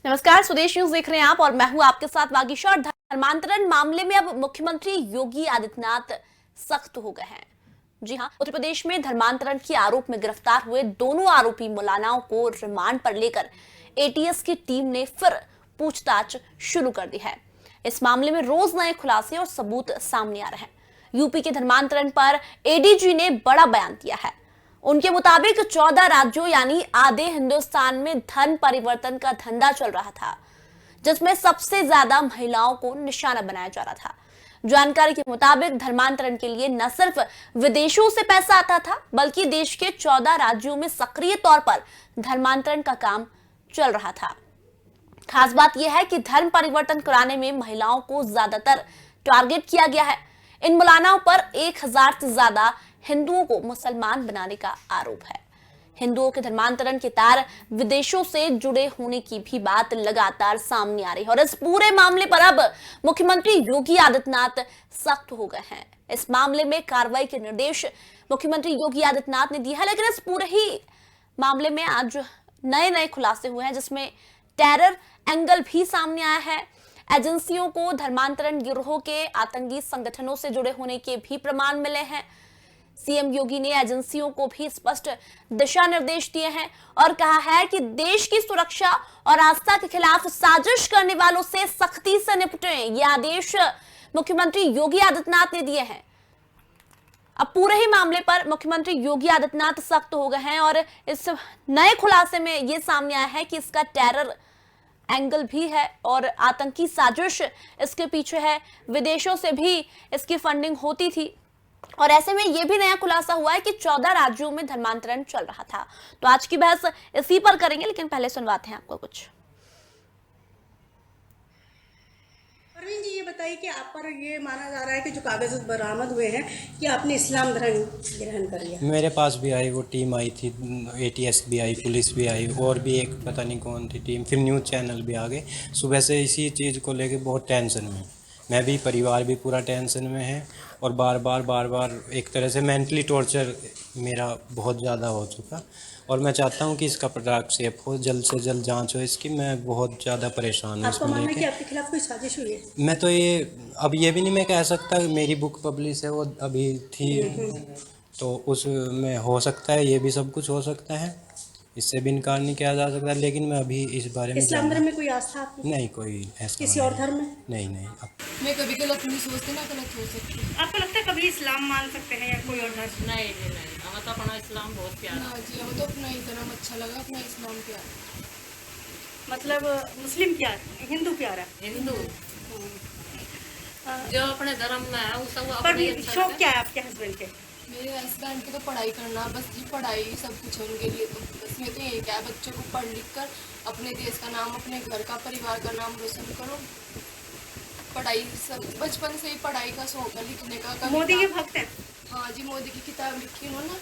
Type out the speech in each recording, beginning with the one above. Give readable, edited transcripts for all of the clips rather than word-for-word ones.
नमस्कार, स्वदेश न्यूज देख रहे हैं आप और मैं हूं आपके साथ वागीशा। और धर्मांतरण मामले में अब मुख्यमंत्री योगी आदित्यनाथ सख्त हो गए हैं। जी हां, उत्तर प्रदेश में धर्मांतरण के आरोप में गिरफ्तार हुए दोनों आरोपी मौलानाओं को रिमांड पर लेकर एटीएस की टीम ने फिर पूछताछ शुरू कर दी है। इस मामले में रोज नए खुलासे और सबूत सामने आ रहे हैं। यूपी के धर्मांतरण पर एडीजी ने बड़ा बयान दिया है। उनके मुताबिक 14 राज्यों यानी आधे हिंदुस्तान में धर्म परिवर्तन का धंधा चल रहा था, जिसमें सबसे ज्यादा महिलाओं को निशाना बनाया जा रहा था। जानकारी के मुताबिक धर्मांतरण के लिए न सिर्फ विदेशों से पैसा आता था, बल्कि देश के 14 राज्यों में सक्रिय तौर पर धर्मांतरण का काम चल रहा था। खास बात यह है कि धर्म परिवर्तन कराने में महिलाओं को ज्यादातर टारगेट किया गया है। इन मौलानाओं पर 1000 से ज्यादा हिंदुओं को मुसलमान बनाने का आरोप है। हिंदुओं के धर्मांतरण के तार विदेशों से जुड़े होने की भी बात लगातार सामने आ रही है और इस पूरे मामले पर अब मुख्यमंत्री योगी आदित्यनाथ सख्त हो गए हैं। इस मामले में कार्रवाई के निर्देश मुख्यमंत्री योगी आदित्यनाथ ने दिए हैं, लेकिन इस पूरे ही मामले में आज नए खुलासे हुए हैं, जिसमें टेरर एंगल भी सामने आया है। एजेंसियों को धर्मांतरण गिरोह के आतंकी संगठनों से जुड़े होने के भी प्रमाण मिले हैं। सीएम योगी ने एजेंसियों को भी स्पष्ट दिशा निर्देश दिए हैं और कहा है कि देश की सुरक्षा और आस्था के खिलाफ साजिश करने वालों से सख्ती से निपटें। ये आदेश मुख्यमंत्री योगी आदित्यनाथ ने दिए हैं। अब पूरे ही मामले पर मुख्यमंत्री योगी आदित्यनाथ सख्त हो गए हैं और इस नए खुलासे में यह सामने आया है कि इसका टेरर एंगल भी है और आतंकी साजिश इसके पीछे है। विदेशों से भी इसकी फंडिंग होती थी और ऐसे में यह भी नया खुलासा हुआ है कि 14 राज्यों में धर्मांतरण चल रहा था। तो आज की बहस इसी पर करेंगे, लेकिन पहले सुनवाते हैं आपको कुछ। परवीन जी, ये बताइए कि आप पर ये माना जा रहा है कि जो कागज बरामद हुए हैं कि आपने इस्लाम धर्म ग्रहण कर लिया। मेरे पास भी आई, वो टीम आई थी, एटीएस भी आई, पुलिस भी आई, और भी एक पता नहीं कौन थी टीम, फिर न्यूज़ चैनल भी आ गए। सुबह से इसी चीज़ को लेके बहुत टेंशन में, मैं भी, परिवार भी पूरा टेंशन में है और बार बार एक तरह से मेंटली टॉर्चर मेरा बहुत ज़्यादा हो चुका और मैं चाहता हूँ कि इसका पटाक्षेप हो, जल्द से जल्द जांच हो इसकी। मैं बहुत ज़्यादा परेशान हूँ आपका इसको मानना है कि लेके। आपके खिलाफ कोई साजिश हुई है? मैं तो ये अब ये भी नहीं मैं कह सकता, मेरी बुक पब्लिश है वो अभी थी, तो उसमें हो सकता है ये भी सब कुछ हो सकता है, इससे भी इनकार नहीं किया जा सकता, लेकिन मैं अभी इस बारे में इस्लाम धर्म में कोई आस्था आपकी? नहीं, कोई ऐसा किसी और धर्म में? नहीं। मैं कभी गलत नहीं सोचती, ना गलत हो सकती। आपको लगता है कभी इस्लाम मान सकते हैं या कोई और धर्म? नहीं, हमें तो अपना इस्लाम बहुत प्यारा। हाँ जी, हमें तो अपना ही धर्म अच्छा लगा, अपना इस्लाम प्यार। मतलब मुस्लिम प्यार, हिंदू प्यार है। हिंदू जो अपने धर्म में है वो सब पर अपने अच्छा शौक लगे। क्या है आपके हस्बैंड के? मेरे हस्बैंड की तो पढ़ाई करना, बस जी पढ़ाई सब कुछ है उनके लिए। तो बस मैं तो यही क्या है, बच्चों को पढ़ लिख कर अपने देश का नाम, अपने घर का, परिवार का नाम रोशन करो। पढ़ाई सब बचपन से ही पढ़ाई का शौक है, लिखने का। मोदी के भक्त हैं? हाँ जी, मोदी की किताब लिखी उन्होंने,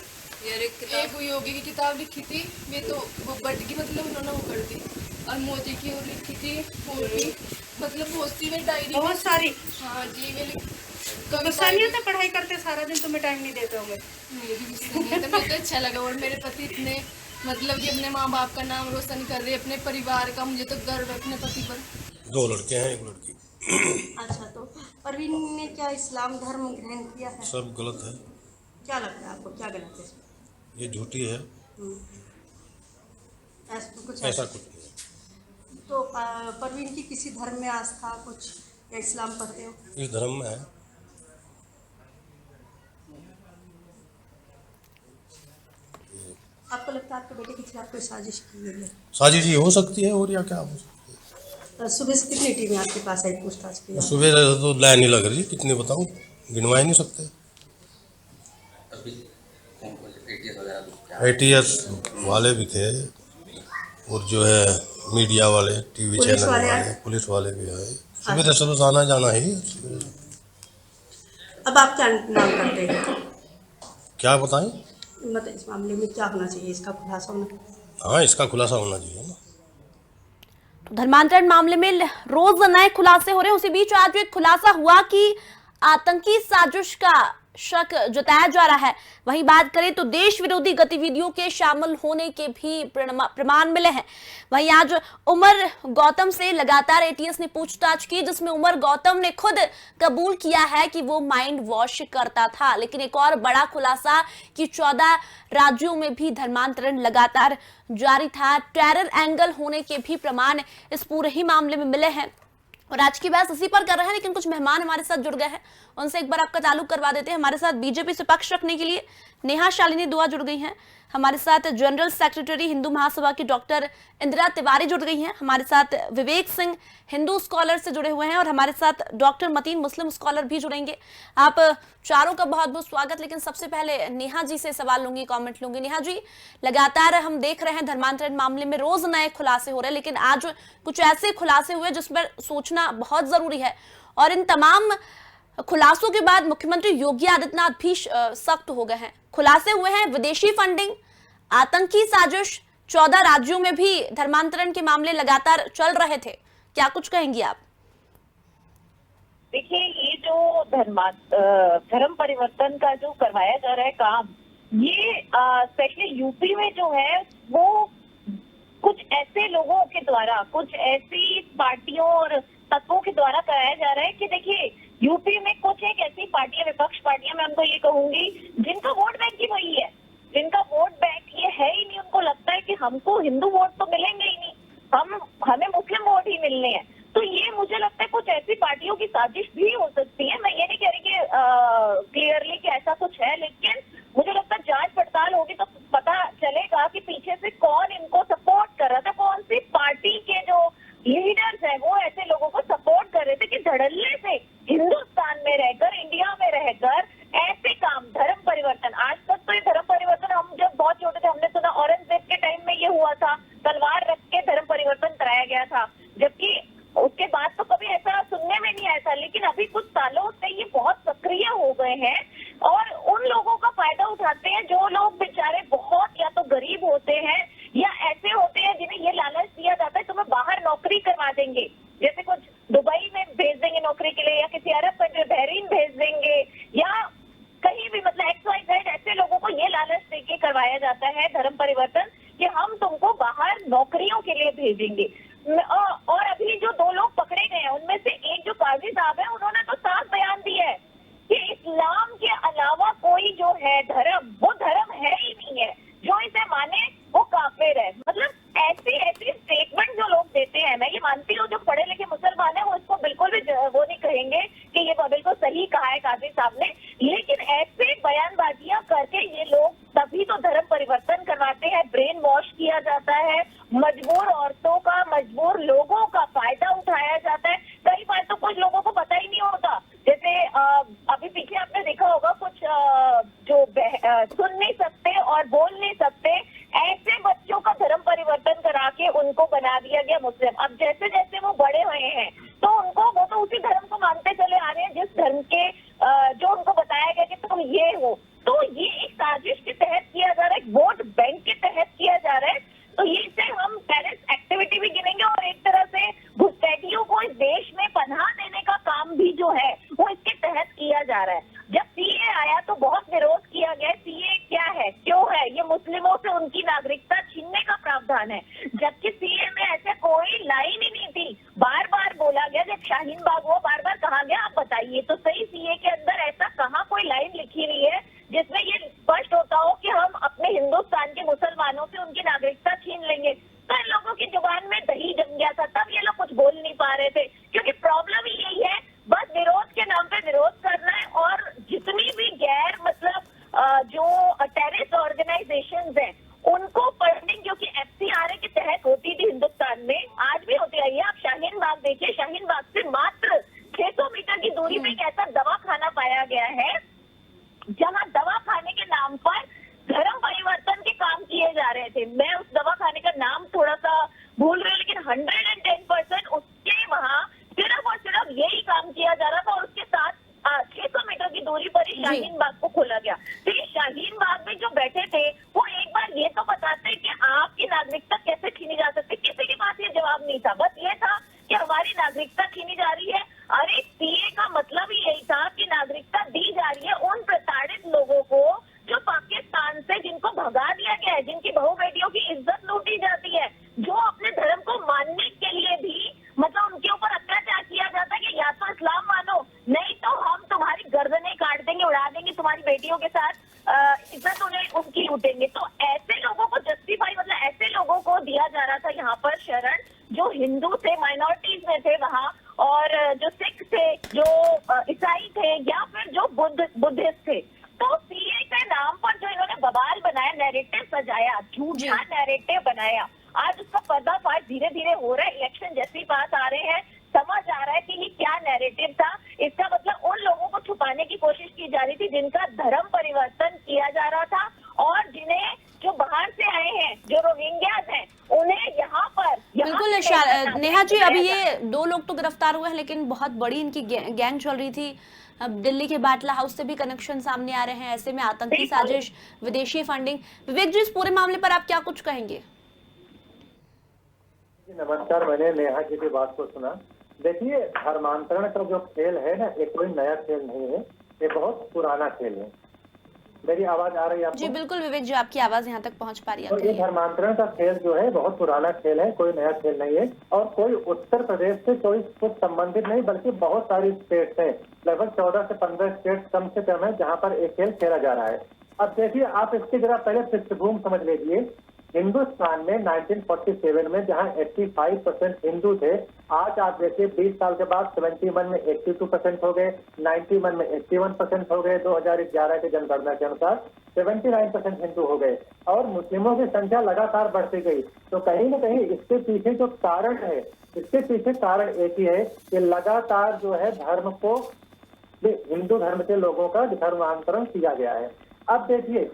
ये एक योगी की किताब लिखी थी, मैं तो वो बट की मतलब उन्होंने वो कर दी, और मोदी की और लिखी थी, और भी मतलब बहुत सी में डायरी बहुत सारी। हाँ जी, मैं गुस्सा नहीं आता पढ़ाई करते सारा दिन, तुम्हें टाइम नहीं देते होंगे? मुझे तो अच्छा लगा। और मेरे पति इतने मतलब कि अपने माँ बाप का नाम रोशन कर रहे, अपने परिवार का, मुझे तो गर्व है अपने पति पर। 2 लड़के हैं, 1 लड़की। अच्छा, तो परवीन ने क्या इस्लाम धर्म ग्रहण किया है? सब गलत है, क्या लगता है आपको, क्या गलत है इसमें? ये झूठी है, ऐसा कुछ ऐसा कुछ नहीं है। तो परवीन की किसी धर्म में आस्था कुछ, या इस्लाम पढ़ते हो? इस धर्म में है। आपको लगता है आपके बेटे के खिलाफ कोई साजिश की गई है? साजिश ही हो सकती है, और या क्या हो सकती है। सुबह से कितनी टीमें आपके पास आई पूछताछ की? सुबह से तो लाइन नहीं लग रही, कितने बताऊँ, गिनवा ही नहीं सकते। एटीएस वाले भी थे और जो है मीडिया वाले, टीवी चैनल वाले, पुलिस वाले भी आए। सुबह से तो आना जाना ही। अब आप क्या नाम करते हैं? क्या बताएं? मतलब इस मामले में क्या होना चाहिए, इसका खुलासा होना? हाँ, इसका खुलासा होना चाहिए ना। तो धर्मांतरण मामले में रोज नए खुलासे हो रहे हैं। उसी बीच आज एक खुलासा हुआ कि आतंकी साजिश का शक जताया जा रहा है। वहीं बात करें तो देश विरोधी गतिविधियों के शामिल होने के भी प्रमाण मिले हैं। वहीं आज उमर गौतम से लगातार एटीएस ने पूछताछ की, जिसमें उमर गौतम ने खुद कबूल किया है कि वो माइंड वॉश करता था। लेकिन एक और बड़ा खुलासा कि 14 राज्यों में भी धर्मांतरण लगातार जारी था। टेरर एंगल होने के भी प्रमाण इस पूरे ही मामले में मिले हैं। और आज की बहस इसी पर कर रहे हैं, लेकिन कुछ मेहमान हमारे साथ जुड़ गए हैं, उनसे एक बार आपका ताल्लुक करवा देते हैं। हमारे साथ बीजेपी से पक्ष रखने के लिए नेहा शालिनी दुआ जुड़ गई हैं। हमारे साथ जनरल सेक्रेटरी हिंदू महासभा की डॉक्टर इंदिरा तिवारी जुड़ गई हैं। हमारे साथ विवेक सिंह हिंदू स्कॉलर से जुड़े हुए हैं और हमारे साथ डॉक्टर मतीन मुस्लिम स्कॉलर भी जुड़ेंगे। आप चारों का बहुत बहुत स्वागत। लेकिन सबसे पहले नेहा जी से सवाल लूंगी, कमेंट लूंगी। नेहा जी, लगातार हम देख रहे हैं धर्मांतरण मामले में रोज नए खुलासे हो रहे हैं, लेकिन आज कुछ ऐसे खुलासे हुए जिस पर सोचना बहुत जरूरी है। और इन तमाम खुलासों के बाद मुख्यमंत्री योगी आदित्यनाथ भी सख्त हो गए हैं। खुलासे हुए हैं विदेशी फंडिंग, आतंकी साजिश, 14 राज्यों में भी धर्मांतरण के मामले लगातार चल रहे थे। क्या कुछ कहेंगी आप? देखिए, ये जो धर्म परिवर्तन का जो करवाया जा रहा है काम, ये स्पेशली यूपी में जो है वो कुछ ऐसे लोगों के द्वारा, कुछ ऐसी पार्टियों और तत्वों के द्वारा कराया जा रहा है कि देखिए, यूपी में कुछ एक ऐसी पार्टियां, विपक्ष पार्टियां, मैं उनको ये कहूंगी, जिनका वोट बैंक ही वही है, जिनका वोट बैंक ये है ही नहीं। उनको लगता है कि हमको हिंदू वोट तो मिलेंगे ही नहीं, हमें मुस्लिम वोट ही मिलने हैं। तो ये मुझे लगता है कुछ ऐसी पार्टियों की साजिश भी हो सकती है। मैं ये नहीं कह रही कि क्लियरली कि ऐसा कुछ है, लेकिन मुझे लगता है जांच पड़ताल होगी तो पता चलेगा कि पीछे से कौन इनको सपोर्ट कर रहा था, कौन सी पार्टी के जो लीडर्स हैं वो ऐसे लोगों को सपोर्ट कर रहे थे कि धड़ल्ले से हिंदुस्तान में रहकर, इंडिया में रहकर ऐसे काम, धर्म परिवर्तन। आज तक तो ये धर्म परिवर्तन, हम जब बहुत छोटे थे हमने सुना औरंगजेब के टाइम में ये हुआ था, तलवार रख के धर्म परिवर्तन कराया गया था, जबकि उसके बाद तो कभी ऐसा सुनने में नहीं आया था। लेकिन अभी कुछ सालों से ये बहुत सक्रिय हो गए हैं और उन लोगों का फायदा उठाते हैं जो लोग बेचारे बहुत या तो गरीब होते हैं या ऐसे होते हैं जिन्हें ये लालच दिया जाता है तुम्हें बाहर नौकरी करवा देंगे, जैसे कुछ दुबई में भेज देंगे नौकरी के लिए, या किसी अरब कंट्री बहरीन भेज देंगे, या कहीं भी, मतलब XYZ ऐसे लोगों को ये लालच देके करवाया जाता है धर्म परिवर्तन कि हम तुमको बाहर नौकरियों के लिए भेजेंगे। और अभी जो 2 लोग पकड़े गए हैं उनमें से एक जो काजी साहब है, उन्होंने तो साफ बयान दिया है कि इस्लाम के अलावा कोई जो है धर्म, वो धर्म है ही नहीं है, जो इसे माने वो काफिर है। मतलब ऐसी स्टेटमेंट जो लोग देते हैं, मैं ये मानती हूँ जो पढ़े लिखे मुसलमान है वो इसको बिल्कुल भी वो नहीं कहेंगे कि ये बिल्कुल सही कहा है काजी साहब ने, लेकिन ऐसे बयानबाजियां करके ये लोग तभी तो धर्म परिवर्तन करवाते हैं। ब्रेन वॉश किया जाता है, मजबूर औरतों का, मजबूर लोगों का फायदा उठाया जाता है। कई बार तो कुछ लोगों को पता ही नहीं होता, जैसे अभी पीछे आपने देखा होगा कुछ जो सुन नहीं सकते और बोल नहीं सकते, ऐसे बच्चों का धर्म परिवर्तन करा के उनको बना दिया गया मुस्लिम। अब जैसे जैसे वो बड़े हुए हैं तो वो तो उसी धर्म को मानते चले आ रहे हैं जिस धर्म के जो उनको बताया गया कि तुम ये हो। तो ये एक साजिश के तहत किया जा रहा है, वोट बैंक के तहत किया जा रहा है। तो ये इसे हम टेररिस्ट एक्टिविटी भी गिनेंगे और एक तरह से घुसपैठियों को इस देश में पनाह देने का काम भी जो है वो इसके तहत किया जा रहा है। जब CA आया तो बहुत विरोध किया गया, CA क्या है, क्यों है, ये मुस्लिमों से उनकी नागरिकता छीनने का प्रावधान है, जबकि CA में ऐसे कोई लाइन ही नहीं थी। बार बार बोला गया, जब शाहीन बाग हुआ बार बार कहा गया आप बताइए तो सही, CA के अंदर ऐसा कहाँ कोई लाइन लिखी हुई है जिसमें ये स्पष्ट होता हो कि हम अपने हिंदुस्तान के मुसलमानों से उनकी नागरिकता छीन लेंगे। तो इन लोगों की जुबान में दही जम गया था, तब ये लोग कुछ बोल नहीं पा रहे थे, क्योंकि प्रॉब्लम ही यही है, बस विरोध के नाम पे विरोध करना है। और जितनी भी गैर मतलब जो टेररिस्ट ऑर्गेनाइजेशंस हैं उनको फंडिंग, क्योंकि FCRA के तहत होती थी हिंदुस्तान में, आज भी होती रही है। आप शाहीन बाग देखिए, शाहीन बाग से मात्र 600 मीटर की दूरी पे एक ऐसा दवा खाना पाया गया है जहां दवा खाने के नाम पर धर्म परिवर्तन के काम किए जा रहे थे। मैं उस दवा खाने का नाम थोड़ा सा भूल रही हूँ, लेकिन 110% उसके वहाँ सिर्फ और सिर्फ यही काम किया जा रहा था और उसके साथ 600 मीटर की दूरी पर ही शाहीन बाग को खोला गया। तो ये शाहीन बाग में जो बैठे थे वो एक बार ये तो बताते कि आपकी नागरिकता कैसे छीनी जा सकती, किसी के पास ये जवाब नहीं था। बस ये था कि हमारी नागरिकता छीनी जा रही है। अरे CA का मतलब ही यही था कि नागरिकता दी जा रही है उन जो हिंदू थे, माइनॉरिटीज में थे वहाँ, और जो सिख थे, जो ईसाई थे, या फिर जो बुद्धिस्ट थे। तो सीए के नाम पर जो इन्होंने बवाल बनाया, नैरेटिव सजाया, झूठा नैरेटिव बनाया, आज उसका पर्दाफाश धीरे धीरे हो रहा है। इलेक्शन जैसी बात आ रहे हैं, समझ आ रहा है कि ये क्या नैरेटिव था। इसका मतलब उन लोगों को छुपाने की कोशिश की जा रही थी जिनका धर्म परिवर्तन किया जा रहा था, और जिन्हें, जो बाहर से आए हैं, जो रोहिंग्यास हैं, उन्हें यहाँ पर बिल्कुल नेहा जी, अभी ये 2 लोग तो गिरफ्तार हुए हैं, लेकिन बहुत बड़ी इनकी गैंग चल रही थी। अब दिल्ली के बाटला हाउस से भी कनेक्शन सामने आ रहे हैं, ऐसे में आतंकी साजिश, विदेशी फंडिंग। विवेक जी, इस पूरे मामले पर आप क्या कुछ कहेंगे? नमस्कार, मैंने नेहा जी की बात को सुना। देखिए, धर्मांतरण का जो खेल है ना, ये कोई नया खेल नहीं है, ये बहुत पुराना खेल है। मेरी आवाज आ रही है आपको? जी बिल्कुल विवेक जी, आपकी आवाज यहाँ तक पहुँच पा रही है। तो ये धर्मांतरण का खेल जो है बहुत पुराना खेल है, कोई नया खेल नहीं है, और कोई उत्तर प्रदेश से कोई कुछ संबंधित नहीं, बल्कि बहुत सारी स्टेट्स हैं, लगभग 14 से 15 स्टेट कम से कम है जहाँ पर एक खेल खेला जा रहा है। अब देखिए, आप इसकी जरा पहले पृष्ठभूमि समझ लीजिए। हिंदुस्तान में 1947 में जहां 85% हिंदू थे, आज आप देखिए 20 साल के बाद 71 में 82% हो गए, 91 में 81% हो गए, 2011 की जनगणना के अनुसार 79% हिंदू हो गए, और मुस्लिमों की संख्या लगातार बढ़ती गई। तो कहीं न कहीं इसके पीछे जो कारण है, इसके पीछे कारण एक ही है कि लगातार जो है धर्म को, हिंदू धर्म के लोगों का धर्मांतरण किया गया है। अब देखिए,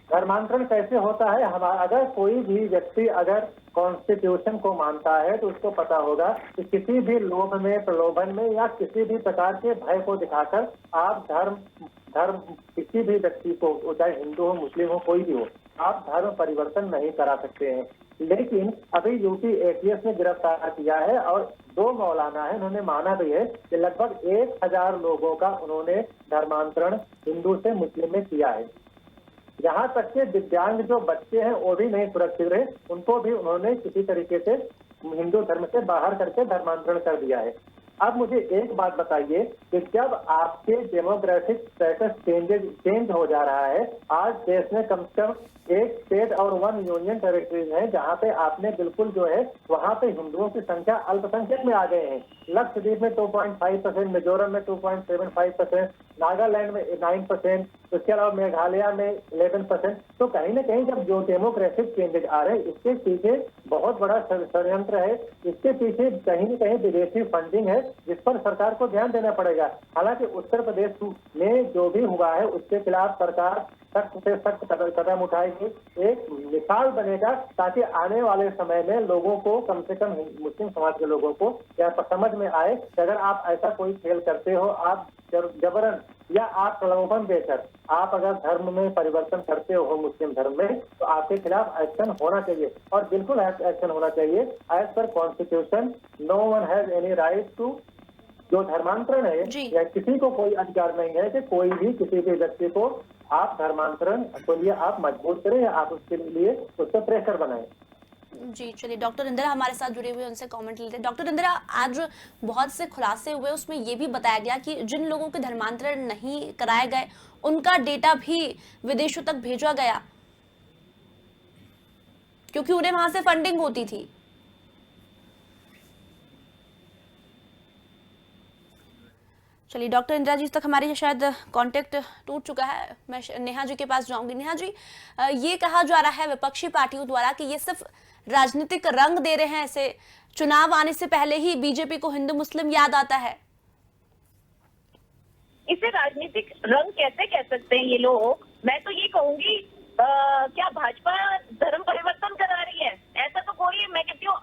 धर्मांतरण कैसे होता है। हमारा, अगर कोई भी व्यक्ति अगर कॉन्स्टिट्यूशन को मानता है तो उसको पता होगा कि किसी भी लोभ में, प्रलोभन में, या किसी भी प्रकार के भय को दिखाकर आप धर्म किसी भी व्यक्ति को, चाहे हिंदू हो, मुस्लिम हो, कोई भी हो, आप धर्म परिवर्तन नहीं करा सकते हैं। लेकिन अभी यूपी एटीएस ने गिरफ्तार किया है, और 2 मौलाना है, उन्होंने माना भी है कि लगभग 1000 लोगों का उन्होंने धर्मांतरण हिंदू से मुस्लिम में किया है। यहाँ तक के दिव्यांग जो बच्चे हैं वो भी नहीं सुरक्षित रहे, उनको भी उन्होंने किसी तरीके से हिंदू धर्म से बाहर करके धर्मांतरण कर दिया है। अब मुझे एक बात बताइए कि जब आपके डेमोग्राफिक स्टेटस चेंज हो जा रहा है, आज देश में कम से कम 1 स्टेट और 1 यूनियन टेरिटरीज है जहाँ पे आपने बिल्कुल जो है वहाँ पे हिंदुओं की संख्या अल्पसंख्यक में आ गए हैं। लक्षद्वीप में 2.5%, मिजोरम में 2.75%, नागालैंड में 9%, उसके अलावा मेघालय में 11%। तो कहीं न कहीं जब जो डेमोग्राफिक चेंजेज आ रहे हैं, इसके पीछे बहुत बड़ा षड्यंत्र है, इसके पीछे कहीं न कहीं विदेशी फंडिंग है, जिस पर सरकार को ध्यान देना पड़ेगा। हालांकि उत्तर प्रदेश में जो भी हुआ है उसके खिलाफ सरकार सख्त से सख्त कदम उठाएगी, एक मिसाल बनेगा, ताकि आने वाले समय में लोगों को, कम से कम मुस्लिम समाज के लोगों को यह समझ में आए कि अगर आप ऐसा कोई खेल करते हो, आप जबरन या आप प्रलोभन देकर आप अगर धर्म में परिवर्तन करते हो मुस्लिम धर्म में, तो आपके खिलाफ एक्शन होना चाहिए, और बिल्कुल एक्शन होना चाहिए। As per constitution, no one has any right to, जो धर्मांतरण है, या किसी को कोई अधिकार नहीं है कि कोई भी किसी भी व्यक्ति को आप धर्मांतरण के लिए आप मजबूर करें, या आप उसके लिए उस पर प्रेशर बनाएं। जी चलिए, डॉक्टर इंदिरा हमारे साथ जुड़े हुए, उनसे कमेंट लेते हैं। डॉक्टर इंदिरा, आज बहुत से खुलासे हुए, उसमें ये भी बताया गया कि जिन लोगों के धर्मांतरण नहीं कराए गए उनका डेटा भी विदेशों तक भेजा गया, क्योंकि उन्हें वहां से फंडिंग होती थी। चलिए, डॉक्टर इंदिरा जी तक हमारी शायद कांटेक्ट टूट चुका है। मैं नेहा जी के पास जाऊंगी। नेहा जी, ये कहा जा रहा है विपक्षी पार्टियों द्वारा कि ये सिर्फ राजनीतिक रंग दे रहे हैं, ऐसे चुनाव आने से पहले ही बीजेपी को हिंदू मुस्लिम याद आता है। इसे राजनीतिक रंग कैसे कह सकते हैं ये लोग? मैं तो ये कहूंगी, क्या भाजपा धर्म परिवर्तन करा रही है? ऐसा तो कोई, मैं कहती हूँ,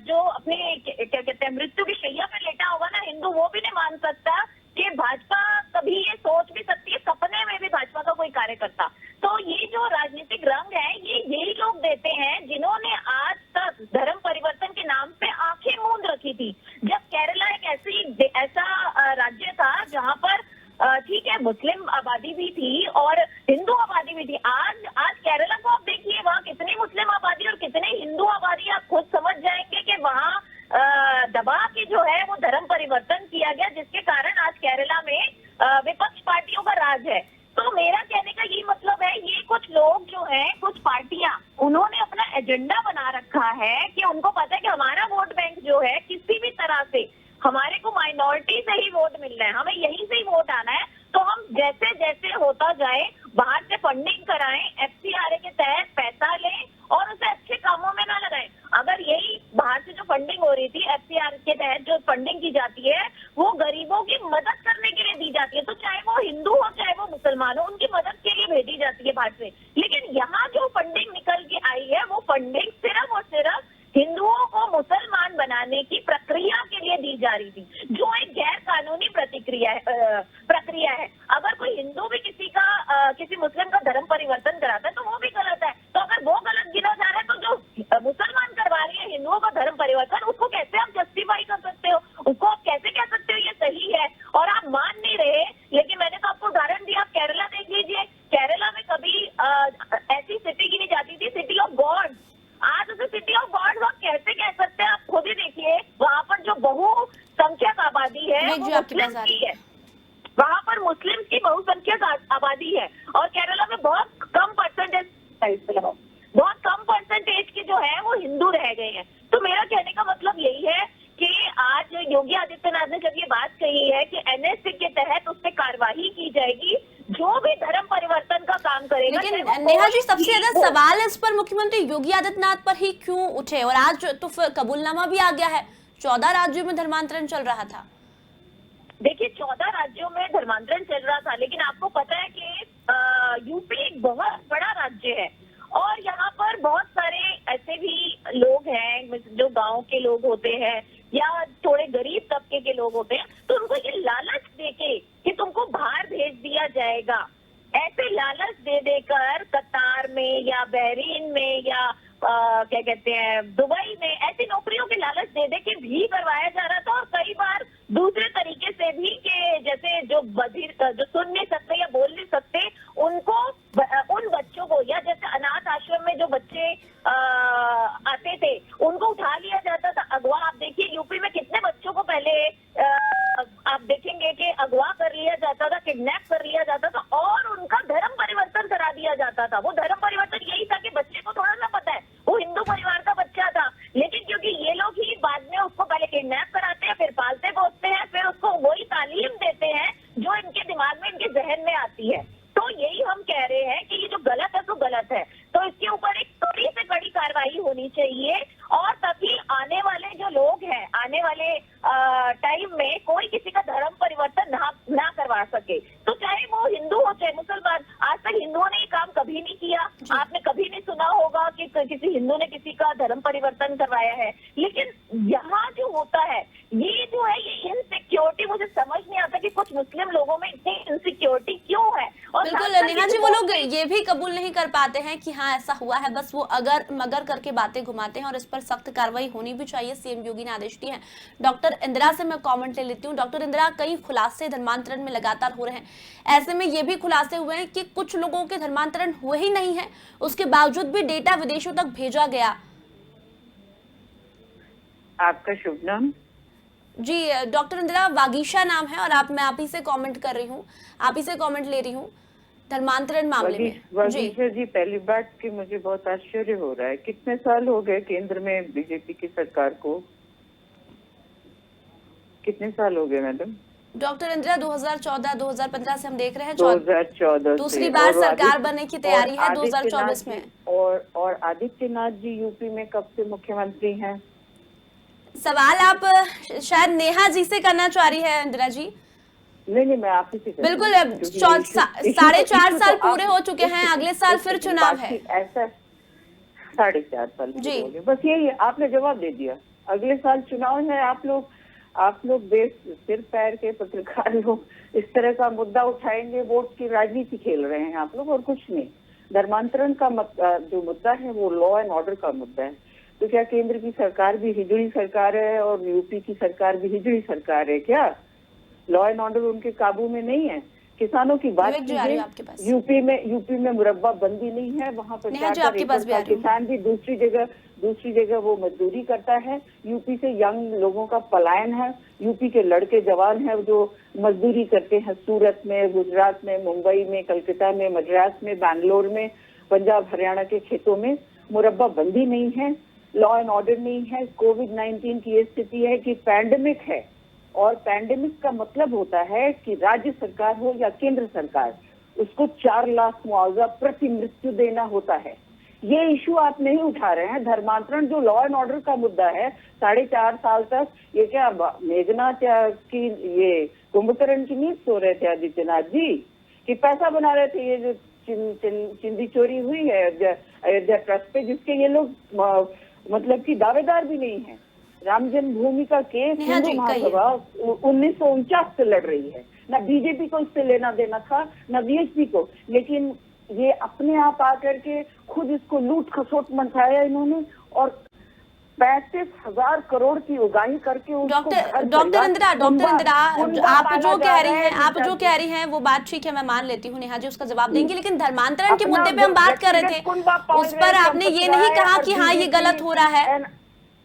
जो अपने क्या कहते हैं मृत्यु की शैया पे लेटा होगा ना हिंदू, वो भी नहीं मान सकता कि भाजपा कभी ये सोच भी सकती है, सपने में भी भाजपा का कोई कार्यकर्ता। तो ये जो राजनीतिक रंग है, ये यही लोग देते हैं जिन्होंने आज तक धर्म परिवर्तन के नाम पे आंखें मूंद रखी थी। जब केरला एक ऐसा राज्य था जहाँ पर ठीक है मुस्लिम आबादी भी थी और हिंदू आबादी भी थी, आज केरला को आप देखिए, वहाँ कितनी मुस्लिम आबादी और कितने हिंदू आबादी, आप खुद समझ जाएंगे कि वहाँ दबा के जो है वो धर्म परिवर्तन किया गया, जिसके कारण आज केरला में विपक्ष पार्टियों का राज है। तो मेरा कहने का ये मतलब है, ये कुछ लोग जो हैं, कुछ पार्टियां, उन्होंने अपना एजेंडा बना रखा है कि उनको पता है कि हमारा वोट बैंक जो है किसी भी तरह से हमारे को माइनॉरिटी से ही वोट मिल रहा है, हमें यहीं से ही वोट आना है। तो हम जैसे जैसे होता जाए बाहर से फंडिंग कराएं, FCRA के तहत पैसा लें और उसे अच्छे कामों में ना लगाएं। अगर यही बाहर से जो फंडिंग हो रही थी FCRA के तहत जो फंडिंग की जाती है वो गरीबों की मदद करने के लिए दी जाती है, तो चाहे वो हिंदू हो चाहे वो मुसलमान हो, उनकी मदद के लिए भेजी जाती है बाहर से। लेकिन यहाँ जो फंडिंग निकल के आई है वो फंडिंग सिर्फ और सिर्फ हिंदुओं को मुसलमान बनाने की प्रक्रिया के लिए दी जा रही थी, जो एक गैर कानूनी प्रक्रिया है। अगर कोई हिंदू भी किसी मुस्लिम का धर्म परिवर्तन कराता है तो वो भी गलत है। तो अगर वो गलत गिना जा रहा है तो जो मुसलमान करवा रही है हिंदुओं का धर्म परिवर्तन, उसको कैसे आप जस्टिफाई कर सकते हो? उसको आप कैसे कह सकते हो ये सही है? और आप मान नहीं रहे। लेकिन मैंने तो आपको उदाहरण दिया, आप केरला देख लीजिए। केरला में कभी ऐसी सिटी गिनी जाती थी सिटी ऑफ गॉड, आज उसे सिटी ऑफ गॉड आप कैसे कह सकते हैं? आप खुद ही देखिए, वहाँ पर जो बहुसंख्यक आबादी है वो मुस्लिम की है, वहाँ पर मुस्लिम की बहुसंख्यक आबादी है। और केरला में बहुत कम परसेंटेज की जो है वो हिंदू रह गए हैं। तो मेरा कहने का मतलब यही है कि आज योगी आदित्यनाथ ने जब ये बात कही है कि NSC के तहत उस पर कार्रवाई की जाएगी, जो भी धर्म परिवर्तन का काम करेगा। लेकिन नेहा जी, सबसे ज्यादा सवाल इस पर मुख्यमंत्री योगी आदित्यनाथ पर ही क्यों उठे? और आज तो कबूलनामा भी आ गया है, 14 राज्यों में धर्मांतरण चल रहा था। देखिए 14 राज्यों में धर्मांतरण चल रहा था, लेकिन आपको पता है कि यूपी एक बहुत बड़ा राज्य है और यहाँ पर बहुत सारे ऐसे भी लोग हैं जो गांव के लोग होते हैं या थोड़े गरीब तबके के लोग होते हैं, तो उनको ये लालच देके कि तुमको बाहर भेज दिया जाएगा, ऐसे लालच दे देकर कतार में या बहरीन में या क्या कहते हैं दुबई में ऐसी नौकरियों के लालच दे दे के भी करवाया जा रहा था। और कई बार दूसरे तरीके से भी कि जैसे जो बधिर, जो सुन नहीं सकते या बोल नहीं सकते, उनको उन बच्चों को, या जैसे अनाथ आश्रम में जो बच्चे आते थे उनको उठा लिया जाता था अगवा। आप देखिए यूपी में कितने बच्चों को पहले आप देखेंगे कि अगवा कर लिया जाता था, किडनैप कर लिया जाता था और उनका धर्म परिवर्तन करा दिया जाता था। वो धर्म परिवर्तन यही था कि बच्चे को थोड़ा सा पता है वो हिंदू परिवार का बच्चा था, लेकिन क्योंकि ये लोग ही बाद में उसको पहले किडनैप कराते हैं, फिर पालते पोसते हैं, फिर उसको वही तालीम देते हैं जो इनके दिमाग में, इनके जहन में आती है। तो यही हम कह रहे हैं कि ये जो गलत है तो गलत है, तो इसके ऊपर एक कड़ी से कड़ी कार्रवाई होनी चाहिए और तभी आने वाले जो लोग हैं, आने वाले टाइम में कोई किसी का धर्म परिवर्तन ना करवा सके। तो चाहे वो हिंदू हो चाहे मुसलमान, आज तक हिंदुओं ने ये काम कभी नहीं किया। आपने कभी नहीं सुना होगा कि किसी हिंदू ने किसी का धर्म परिवर्तन करवाया है। लेकिन यहाँ जो होता है ये जो है ये इनसिक्योरिटी, मुझे समझ नहीं आता कि कुछ मुस्लिम लोगों में इतनी इनसिक्योरिटी क्यों है। और बिल्कुल नेहा जी, वो लोग ये भी कबूल नहीं कर पाते हैं कि हाँ ऐसा हुआ है, बस वो अगर मगर करके बातें घुमाते हैं और इस पर सख्त कार्रवाई होनी भी चाहिए। CM योगी ने आदेश दिए हैं। डॉक्टर इंदिरा से मैं कमेंट ले लेती हूँ। डॉक्टर इंदिरा, कई खुलासे धर्मांतरण में लगातार हो रहे हैं, ऐसे में ये भी खुलासे हुए हैं कि कुछ लोगों के धर्मांतरण हुए ही नहीं है, उसके बावजूद भी डेटा विदेशों तक भेजा गया। आपका शुभ नाम? जी डॉक्टर इंदिरा वागीशा नाम है और मैं आप ही से कमेंट कर रही हूँ, आप ही से कमेंट ले रही हूँ धर्मांतरण मामले में। वागीशा जी, पहली बात कि मुझे बहुत आश्चर्य हो रहा है, कितने साल हो गए केंद्र में बीजेपी की सरकार को? कितने साल हो गए मैडम? डॉक्टर इंदिरा 2014-2015 से हम देख रहे हैं, 2014 दूसरी बार सरकार बनने की तैयारी है 2024 में। और आदित्यनाथ जी यूपी में कब से मुख्यमंत्री हैं? सवाल आप शायद नेहा जी से करना चाह रही है इंदिरा जी। नहीं, मैं आप ही से बिल्कुल, 4.5 साल पूरे हो चुके हैं, अगले साल फिर चुनाव है। ऐसा 4.5 साल जी, बस यही है, आपने जवाब दे दिया। अगले साल चुनाव है, आप लोग सिर पैर के पत्रकार लोग इस तरह का मुद्दा उठाएंगे, वोट की राजनीति खेल रहे हैं आप लोग और कुछ नहीं। धर्मांतरण का जो मुद्दा है वो लॉ एंड ऑर्डर का मुद्दा है। तो क्या केंद्र की सरकार भी हिजड़ी सरकार है और यूपी की सरकार भी हिजड़ी सरकार है क्या? लॉ एंड ऑर्डर उनके काबू में नहीं है। किसानों की बात कीजिए, यूपी में मुरब्बा बंदी नहीं है, वहाँ पर किसान भी दूसरी जगह वो मजदूरी करता है। यूपी से यंग लोगों का पलायन है, यूपी के लड़के जवान हैं जो मजदूरी करते हैं सूरत में, गुजरात में, मुंबई में, कलकत्ता में, मद्रास में, बैंगलोर में, पंजाब हरियाणा के खेतों में। मुरब्बा बंदी नहीं है, लॉ एंड ऑर्डर नहीं है, कोविड-19 की ये स्थिति है कि पैंडेमिक है, और पैंडेमिक का मतलब होता है कि राज्य सरकार हो या केंद्र सरकार, उसको 4 लाख मुआवजा प्रति मृत्यु देना होता है। ये इशू आप नहीं उठा रहे हैं। धर्मांतरण जो लॉ एंड ऑर्डर का मुद्दा है, 4.5 साल तक ये क्या मेघनाथ की ये कुंभकर्ण की नींद सो रहे थे आदित्यनाथ जी, कि पैसा बना रहे थे। ये जो चिंदी चोरी हुई है अयोध्या ट्रस्ट पे, जिसके ये लोग मतलब कि दावेदार भी नहीं है। राम जन्मभूमि का केस हिंदू महासभा 1949 से लड़ रही है, ना बीजेपी को इससे लेना देना था, ना बीएसपी को, लेकिन ये अपने आप आकर के खुद इसको लूट खसोट मचाया इन्होंने, और 35,000 करोड़ की उगाही करके डॉक्टर इंदिरा आप जो कह रही हैं वो बात ठीक है, मैं मान लेती हूँ। नेहा जी उसका जवाब देंगे, लेकिन धर्मांतरण के मुद्दे पे हम बात कर रहे थे, उस पर आपने ये नहीं कहा कि हाँ ये गलत हो रहा है।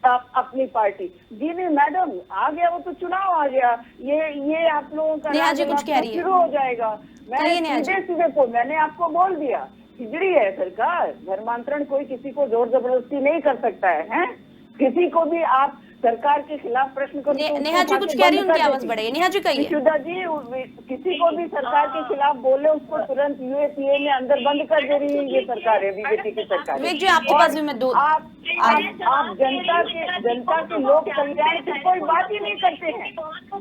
अपनी पार्टी जी नहीं मैडम, आ गया वो तो चुनाव आ गया, ये आप लोगों का नेहा जी कुछ कह रही है, शुरू हो जाएगा। मैं सीधे मैंने आपको बोल दिया, खिचड़ी है सरकार। धर्मांतरण कोई किसी को जोर जबरदस्ती नहीं कर सकता है? किसी को भी आप सरकार के खिलाफ प्रश्न करो। नेहा जी कुछ कह रही है, उनकी आवाज बढ़ाइए। नेहा जी कहिए। सुधा जी, किसी को भी सरकार के खिलाफ बोले उसको तुरंत यूएपीए में अंदर बंद कर दे रही है ये सरकार है, बीजेपी की सरकार। विवेक जी आपके पास भी मैं दो, आप जनता के लोक कल्याण की कोई बात ही नहीं करते हैं।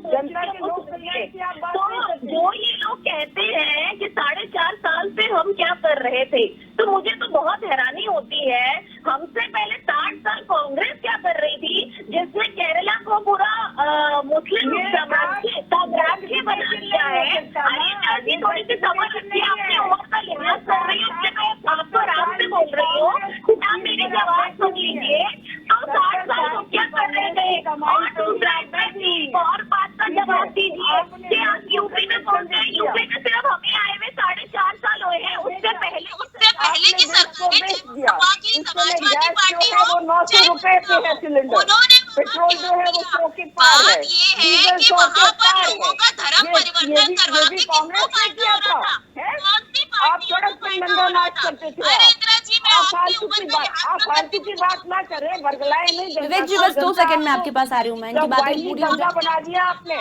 जनता के लोक कल्याण की आप बात नहीं करते। जो ये लोग कहते हैं कि 4.5 साल से हम क्या कर रहे थे, तो मुझे तो बहुत हैरानी होती है। हमसे पहले 60 साल कांग्रेस क्या कर रही थी, जिसने केरला को पूरा मुस्लिम साम्राज्य बना दिया है। अरे थोड़ी सी समझ रखिए, आपकी उम्र का लिहाज कर रही हूँ, मैं आपको आराम से बोल रही हूँ, आप मेरी जवाब सुन लीजिए। तो 60 साल हम क्या कर रहे थे, और दूसरा और बात का जवाब दीजिए कि आप यूपी में पहुंच गए। यूपी में सिर्फ हमें आए हुए 4.5 साल हुए हैं, उससे पहले की सरकार ने समाजवादी पार्टी हो, वो 900 रुपए पे है सिलेंडर, पेट्रोल जो है वो 100 के पार है, डीजल 100 के पार है। ये भी कांग्रेस ने किया था। आप सड़क पर नंगा नाच करते थे। आप फालतू की बात ना करें, बरगलाए नहीं। विवेक जी बस 2 सेकंड में आपके पास आ रही हूँ, मैं इनकी बातें पूरी हो जाए। बना दिया आपने,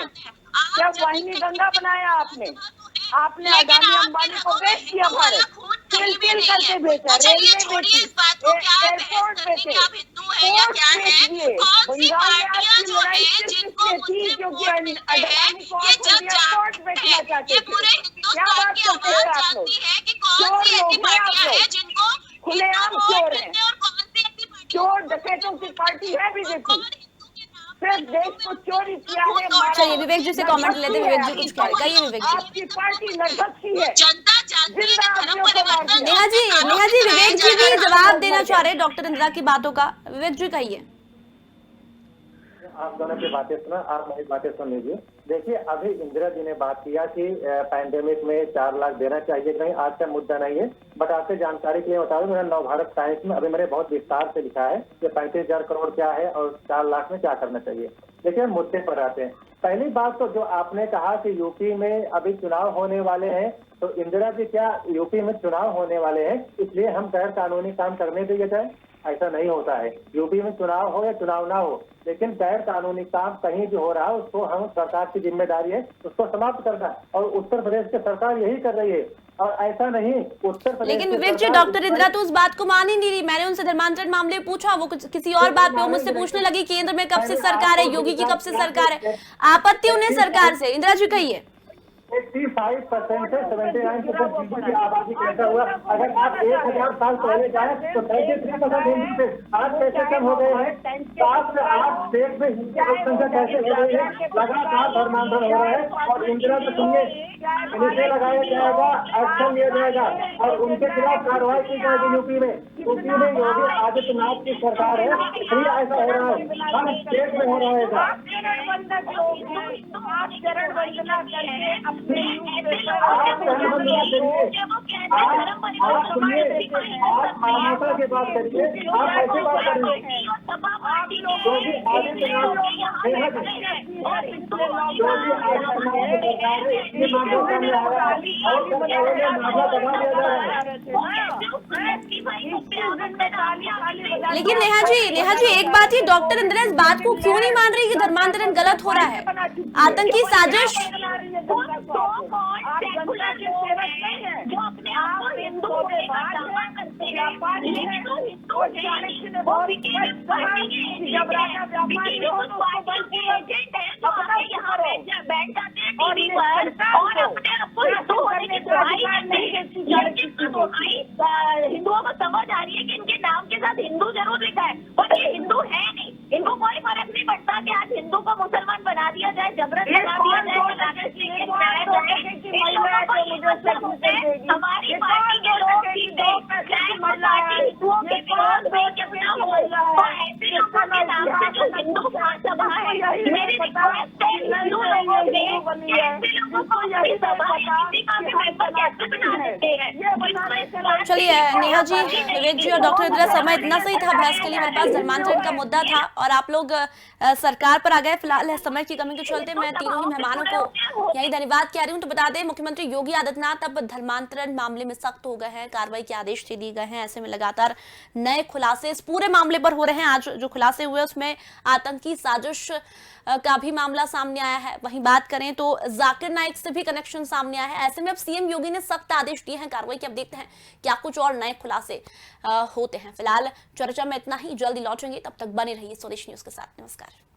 जब वाहिनी गंगा बनाया आपने अदानी अंबानी को बेच दिया। भारत तिल करके बेचा, रेलवे बेची, एयरपोर्ट बेचे, पोर्ट बेच दिए। बंगाल में आज की लड़ाई सिर्फ इसलिए थी क्योंकि अदानी को एयरपोर्ट बेचना चाहते थे। क्या बात करते हैं आप लोग? चोर लोग हैं आप लोग, खुलेआम चोर हैं। चोर डकैतों की पार्टी है बीजेपी, सिर्फ देश को चोरी किया है। चलिए विवेक जी से कमेंट लेते। विवेक जी कुछ कहिए। विवेक जी, आपकी पार्टी नरभक्षी है। नेहा जी विवेक जी भी जवाब देना चाह रहे हैं डॉक्टर इंदिरा की बातों का। विवेक जी कहिए। आप दोनों की बातें सुना, आप मेरी बातें सुन लीजिए। देखिए, अभी इंदिरा जी ने बात किया कि पैंडेमिक में 4 लाख देना चाहिए, नहीं आज का मुद्दा नहीं है। बट आपसे जानकारी के लिए बता दूं, मैंने नवभारत टाइम्स में अभी मैंने बहुत विस्तार से लिखा है कि 35,000 करोड़ क्या है और 4 लाख में क्या करना चाहिए। देखिए मुद्दे पर आते हैं। पहली बात तो जो आपने कहा कि यूपी में अभी चुनाव होने वाले हैं, तो इंदिरा जी क्या यूपी में चुनाव होने वाले हैं इसलिए हम गैर कानूनी काम करने दिए जाए? ऐसा नहीं होता है। यूपी में चुनाव हो या चुनाव ना हो, लेकिन गैर कानूनी काम कहीं भी हो रहा है उसको हम सरकार की जिम्मेदारी है उसको समाप्त करना, और उत्तर प्रदेश की सरकार यही कर रही है। और ऐसा नहीं उत्तर प्रदेश, लेकिन विवेक जी डॉक्टर इंदिरा तो उस बात को मान ही नहीं रही। मैंने उनसे धर्मांतरण मामले पूछा, वो किसी और बात पे मुझसे पूछने लगी केंद्र में कब से सरकार है, योगी की कब से सरकार है। आपत्ति उन्हें सरकार से। इंदिरा जी कहिए। 85% से 79% की आबादी कैसा हुआ? अगर आप 1000 साल पहले जाए तो 33% हिंदू थे, आज कैसे कम हो गए हैं? 7 से 8 स्टेट में हिंदू की जनसंख्या कैसे हो रही है? लगातार धर्मांतरण हो रहा है। और इंदिरा तो सुनिए, इसे लगाया जाएगा, एक्शन लिया जाएगा और उनके खिलाफ कार्रवाई की जाएगी। यूपी में योगी आदित्यनाथ की सरकार है इसलिए ऐसा हो रहा है, हर स्टेट में हो रहेगा। आप चरण वंदना करके अपने आप मानवता की बात करिए, आप ऐसे बात कर रहे हैं। और हिंदुओं की लेकिन नेहा जी एक बात, ये डॉक्टर इंदिरा इस बात को क्यों नहीं मान रही कि धर्मांतरण गलत हो रहा है, आतंकी साजिश? जो अपने आप को हिंदू होने का दावा करते हैं, लेकिन वो हिंदू हैं, वो एजेंट है जो आके यहाँ बैठ जाते हैं टीवी पर और अपने आप को हिंदू होने की दुहाई करते हैं। हिंदुओं को समझ आ रही है कि इनके नाम के साथ हिंदू जरूर लिखा है, पर ये हिंदू है नहीं। इनको कोई फर्क नहीं पड़ता कि आज हिंदू को मुसलमान बना दिया जाए, जबरन बना दिया जाए, हमारी पार्टी के लोग हिंदुओं के विरोध में क्यों हो, तो ऐसे लोगों के नाम से जो हिंदू महासभा है, मेरी रिक्वेस्ट है हिंदू लोगों से ऐसे लोगों को अपनी सभा किसी का भी मेंबर कैसे बना देते हैं। चलिए नेहा जी, विवेक जी और डॉक्टर इंदिरा, समय इतना सही था बहस के लिए, मेरे पास धर्मांतरण का मुद्दा था और आप लोग सरकार पर आ गए। फिलहाल समय की कमी के चलते मैं तीनों ही मेहमानों को यही धन्यवाद कह रही हूँ। तो बता दें, मुख्यमंत्री योगी आदित्यनाथ अब धर्मांतरण मामले में सख्त हो गए हैं, कार्रवाई के आदेश दे दिए गए हैं। ऐसे में लगातार नए खुलासे इस पूरे मामले पर हो रहे हैं। आज जो खुलासे हुए उसमें आतंकी साजिश का भी मामला सामने आया है। वहीं बात करें तो जाकिर नाइक से भी कनेक्शन सामने आया है। ऐसे में अब सीएम योगी ने सख्त आदेश दिए हैं कार्रवाई के। अब देखते हैं क्या कुछ और नए खुलासे होते हैं। फिलहाल चर्चा में इतना ही, जल्दी लौटेंगे, तब तक बने रहिए स्वदेश न्यूज के साथ। नमस्कार।